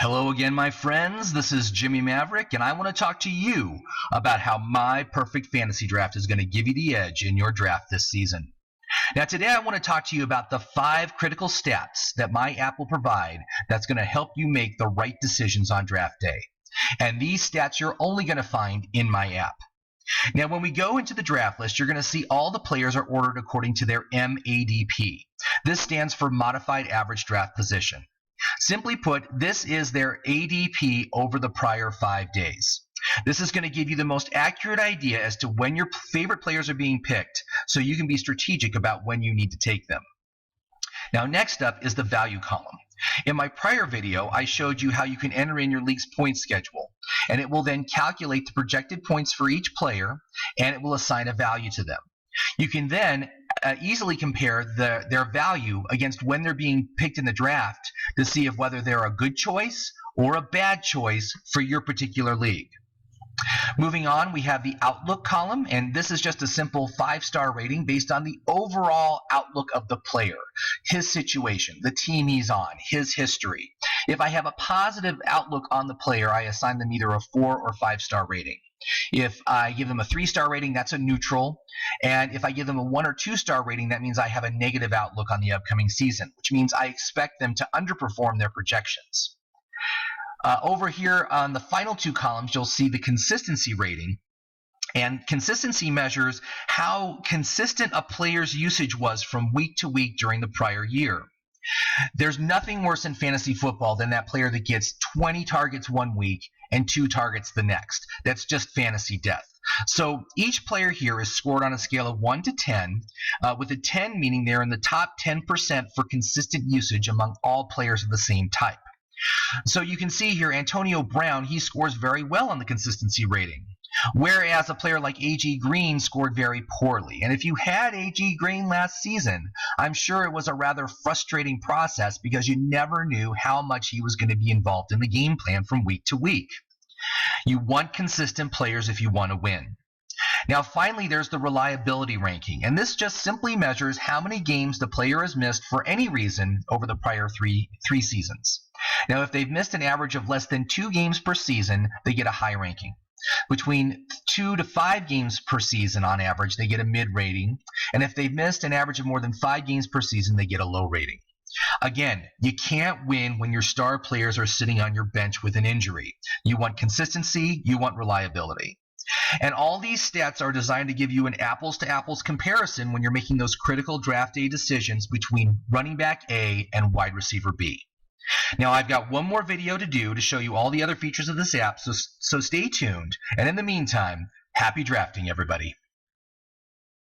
Hello again, my friends. This is Jimmy Maverick, and I want to talk to you about how my perfect fantasy draft is going to give you the edge in your draft this season. Now, today I want to talk to you about the 5 critical stats that my app will provide that's going to help you make the right decisions on draft day. And these stats you're only going to find in my app. Now, when we go into the draft list, you're going to see all the players are ordered according to their MADP. This stands for Modified Average Draft Position. Simply put, this is their ADP over the prior 5 days. This is going to give you the most accurate idea as to when your favorite players are being picked, so you can be strategic about when you need to take them. Now, next up is the value column. In my prior video, I showed you how you can enter in your league's point schedule, and it will then calculate the projected points for each player, and it will assign a value to them. You can then easily compare their value against when they're being picked in the draft to see if whether they're a good choice or a bad choice for your particular league. Moving on, we have the outlook column, and this is just a simple 5-star rating based on the overall outlook of the player, his situation, the team he's on, his history. If I have a positive outlook on the player, I assign them either a 4 or 5-star rating. If I give them a 3-star rating, that's a neutral. And if I give them a 1 or 2-star rating, that means I have a negative outlook on the upcoming season, which means I expect them to underperform their projections. Over here on the final 2 columns, you'll see the consistency rating. And consistency measures how consistent a player's usage was from week to week during the prior year. There's nothing worse in fantasy football than that player that gets 20 targets one week and 2 targets the next. That's just fantasy death. So each player here is scored on a scale of 1 to 10, with a 10 meaning they're in the top 10% for consistent usage among all players of the same type. So you can see here Antonio Brown, he scores very well on the consistency rating, whereas a player like A.J. Green scored very poorly. And if you had A.J. Green last season, I'm sure it was a rather frustrating process because you never knew how much he was going to be involved in the game plan from week to week. You want consistent players if you want to win. Now, finally, there's the reliability ranking, and this just simply measures how many games the player has missed for any reason over the prior three seasons. Now, if they've missed an average of less than 2 games per season, they get a high ranking. Between 2 to 5 games per season on average, they get a mid rating, and if they've missed an average of more than 5 games per season, they get a low rating. Again, you can't win when your star players are sitting on your bench with an injury. You want consistency, you want reliability. And all these stats are designed to give you an apples-to-apples comparison when you're making those critical draft day decisions between running back A and wide receiver B. Now, I've got one more video to do to show you all the other features of this app, so stay tuned. And in the meantime, happy drafting, everybody.